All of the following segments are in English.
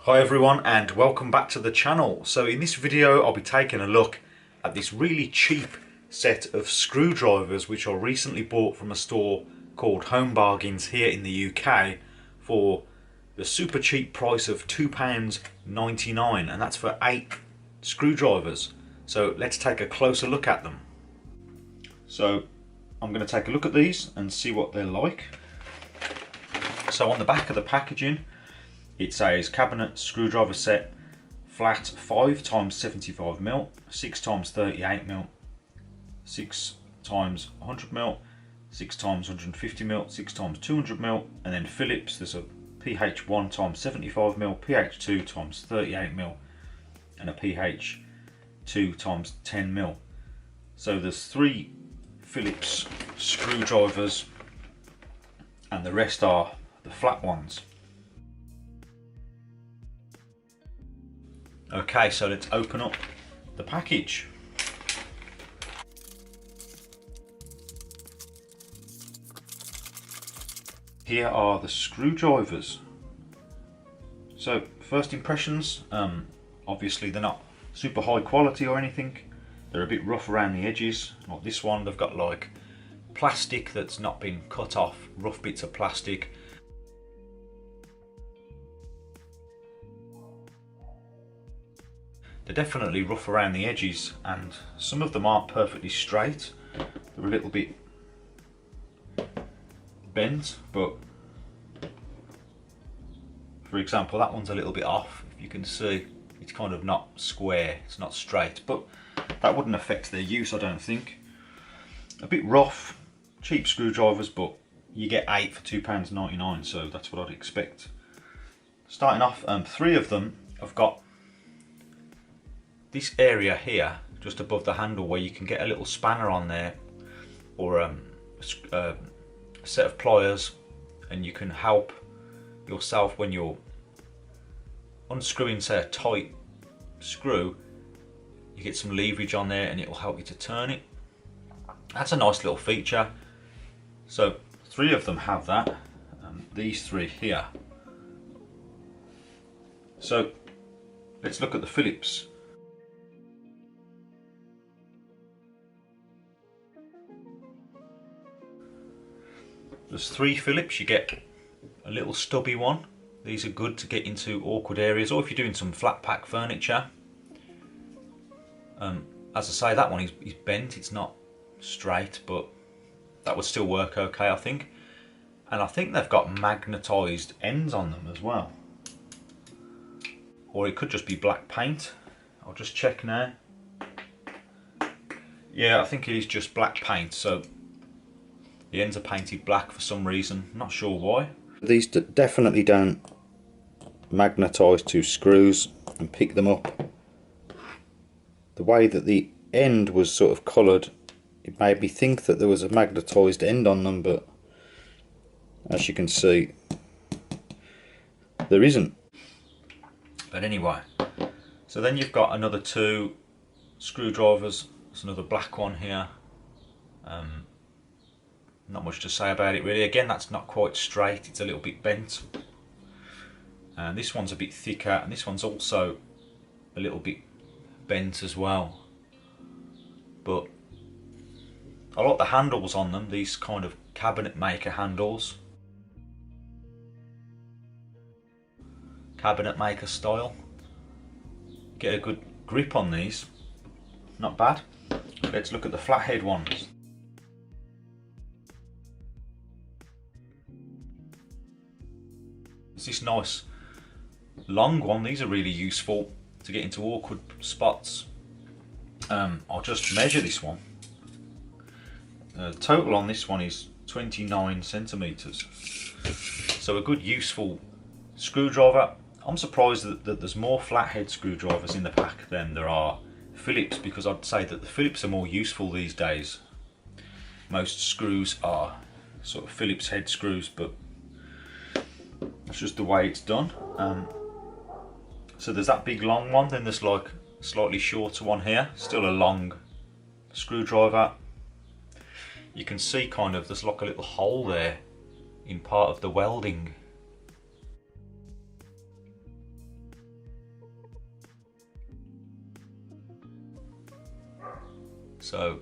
Hi everyone and welcome back to the channel. So in this video I'll be taking a look at this really cheap set of screwdrivers which I recently bought from a store called Home Bargains here in the UK for the super cheap price of £2.99, and that's for 8 screwdrivers. So let's take a closer look at them. So I'm going to take a look at these and see what they're like. So on the back of the packaging it says cabinet screwdriver set, flat 5x75mm, 6x38mm, 6x 100mm, 6x150mm, 6x200mm, and then Phillips. There's a PH 1x75mm, PH 2x38mm, and a PH 2x10mm. So there's 3 Phillips screwdrivers, and the rest are the flat ones. Okay, so let's open up the package. Here are the screwdrivers. So first impressions, obviously they're not super high quality or anything. They're a bit rough around the edges. Like this one, they've got like plastic that's not been cut off, rough bits of plastic. They're definitely rough around the edges, and some of them aren't perfectly straight. They're a little bit bent, but for example that one's a little bit off. If you can see, it's kind of not square, it's not straight, but that wouldn't affect their use, I don't think. A bit rough, cheap screwdrivers, but you get 8 for £2.99, so that's what I'd expect. Starting off, 3 of them have got this area here just above the handle where you can get a little spanner on there, or a set of pliers, and you can help yourself when you're unscrewing, say, a tight screw. You get some leverage on there and it will help you to turn it. That's a nice little feature. So 3 of them have that, these 3 here. So let's look at the Phillips. There's 3 Phillips. You get a little stubby one. These are good to get into awkward areas, or if you're doing some flat pack furniture. As I say, that one is bent, it's not straight, but that would still work okay, I think. And I think they've got magnetised ends on them as well. Or it could just be black paint. I'll just check now. Yeah, I think it is just black paint, so the ends are painted black for some reason, not sure why. These definitely don't magnetise to screws and pick them up. The way that the end was sort of coloured, it made me think that there was a magnetised end on them, but as you can see, there isn't. But anyway, so then you've got another 2 screwdrivers. There's another black one here. Not much to say about it really. Again, that's not quite straight, it's a little bit bent. And this one's a bit thicker, and this one's also a little bit bent as well. But I like the handles on them, these kind of cabinet maker handles. Cabinet maker style. Get a good grip on these. Not bad. Let's look at the flathead ones. It's this nice long one. These are really useful to get into awkward spots. I'll just measure this one. The total on this one is 29 centimeters. So a good useful screwdriver. I'm surprised that there's more flathead screwdrivers in the pack than there are Phillips, because I'd say that the Phillips are more useful these days. Most screws are sort of Phillips head screws, but that's just the way it's done. So there's that big long one, then there's like a slightly shorter one here, still a long screwdriver. You can see kind of there's like a little hole there in part of the welding. So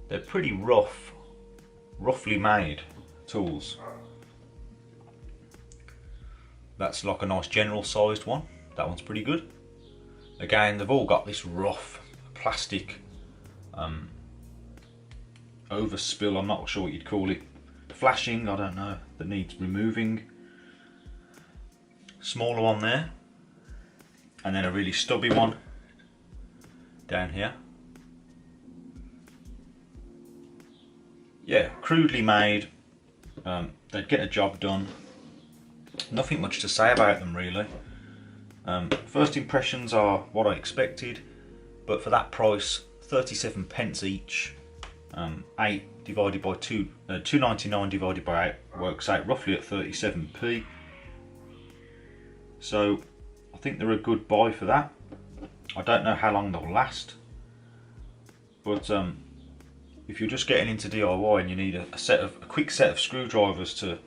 they're pretty roughly made tools. That's like a nice general sized one. That one's pretty good. Again, they've all got this rough plastic overspill, I'm not sure what you'd call it. Flashing, I don't know, that needs removing. Smaller one there. And then a really stubby one down here. Yeah, crudely made. They'd get a job done. Nothing much to say about them really. First impressions are what I expected, but for that price, 37 pence each, 8 divided by 2, 2.99 divided by 8 works out roughly at 37p. So I think they're a good buy for that. I don't know how long they'll last, but if you're just getting into DIY and you need a quick set of screwdrivers to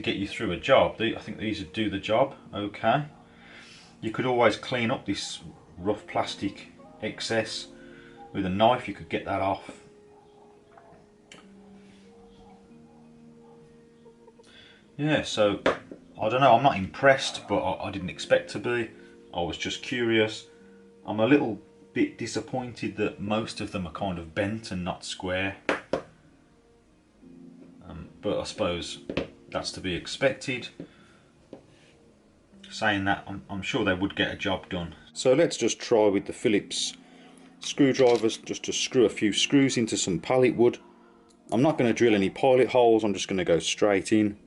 get you through a job, I think these would do the job okay. You could always clean up this rough plastic excess with a knife. You could get that off. Yeah, so I don't know, I'm not impressed, but I didn't expect to be. I was just curious. I'm a little bit disappointed that most of them are kind of bent and not square, but I suppose that's to be expected. Saying that, I'm sure they would get a job done. So let's just try with the Phillips screwdrivers, just to screw a few screws into some pallet wood. I'm not going to drill any pilot holes, I'm just going to go straight in.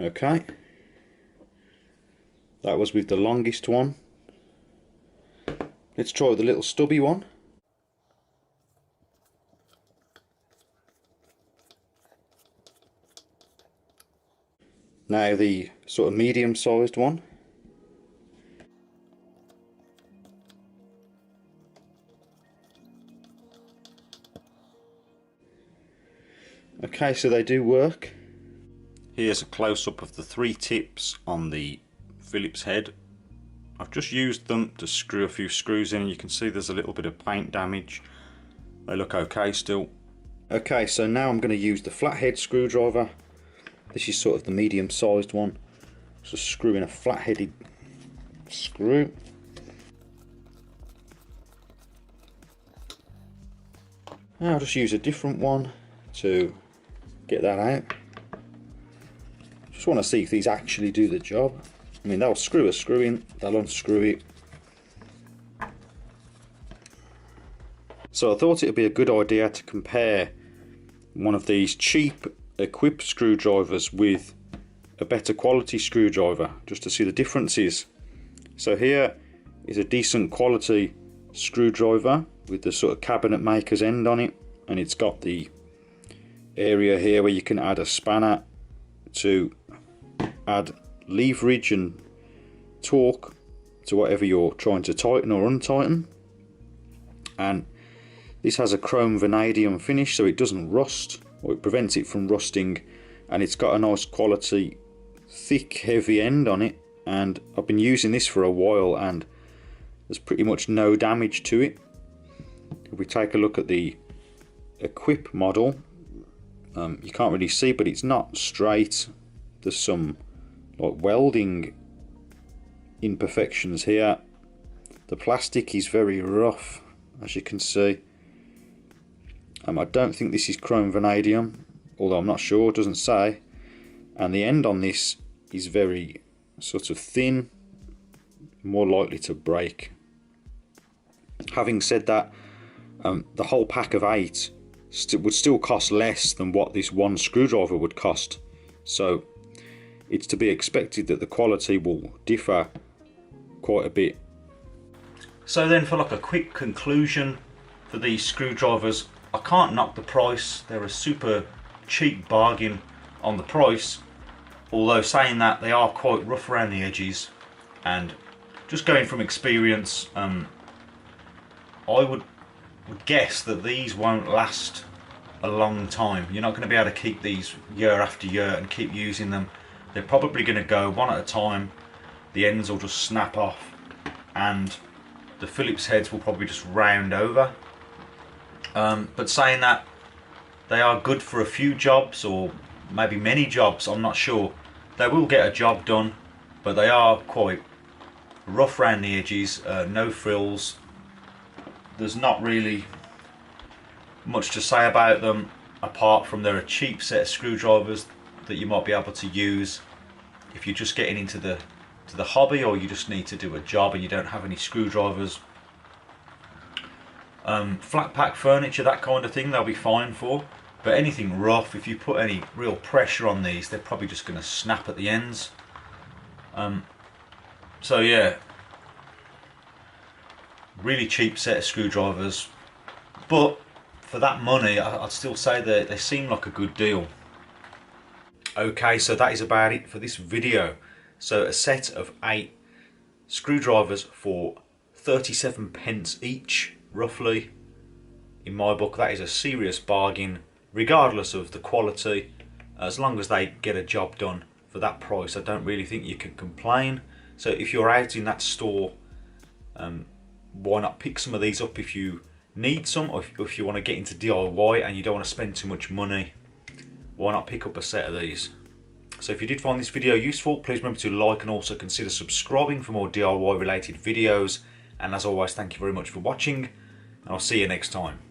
Okay, that was with the longest one. Let's try with the little stubby one. Now the sort of medium sized one. Okay, so they do work. Here's a close-up of the 3 tips on the Phillips head. I've just used them to screw a few screws in, and you can see there's a little bit of paint damage. They look okay still. Okay, so now I'm going to use the flathead screwdriver. This is sort of the medium sized one. Just screw in a flat-headed screw. Now I'll just use a different one to get that out. Just want to see if these actually do the job. I mean, they'll screw a screw in, they'll unscrew it. So I thought it would be a good idea to compare one of these cheap equipped screwdrivers with a better quality screwdriver, just to see the differences. So here is a decent quality screwdriver with the sort of cabinet maker's end on it, and it's got the area here where you can add a spanner to add leverage and torque to whatever you're trying to tighten or untighten. And this has a chrome vanadium finish, so it doesn't rust, or it prevents it from rusting, and it's got a nice quality thick heavy end on it. And I've been using this for a while and there's pretty much no damage to it. If we take a look at the Equip model, you can't really see, but it's not straight. There's some like welding imperfections here. The plastic is very rough, as you can see. I don't think this is chrome vanadium, although I'm not sure, it doesn't say. And the end on this is very sort of thin, more likely to break. Having said that, the whole pack of 8 would still cost less than what this one screwdriver would cost. So it's to be expected that the quality will differ quite a bit. So then, for like a quick conclusion for these screwdrivers, I can't knock the price. They're a super cheap bargain on the price, although saying that, they are quite rough around the edges, and just going from experience, I would guess that these won't last a long time. You're not going to be able to keep these year after year and keep using them. They're probably going to go one at a time. the ends will just snap off, and the Phillips heads will probably just round over. But saying that, they are good for a few jobs, or maybe many jobs, I'm not sure. They will get a job done, but they are quite rough around the edges, no frills. There's not really much to say about them, apart from they're a cheap set of screwdrivers that you might be able to use if you're just getting into the hobby, or you just need to do a job and you don't have any screwdrivers. Flat pack furniture, that kind of thing, they'll be fine for. But anything rough, if you put any real pressure on these, they're probably just going to snap at the ends. So yeah, really cheap set of screwdrivers, but for that money I'd still say that they seem like a good deal. Okay, so that is about it for this video. So a set of 8 screwdrivers for 37 pence each, roughly. In my book, that is a serious bargain, regardless of the quality. As long as they get a job done for that price, I don't really think you can complain. So if you're out in that store, why not pick some of these up if you need some, or if you want to get into DIY and you don't want to spend too much money, why not pick up a set of these? So if you did find this video useful, please remember to like and also consider subscribing for more DIY related videos. And as always, thank you very much for watching, and I'll see you next time.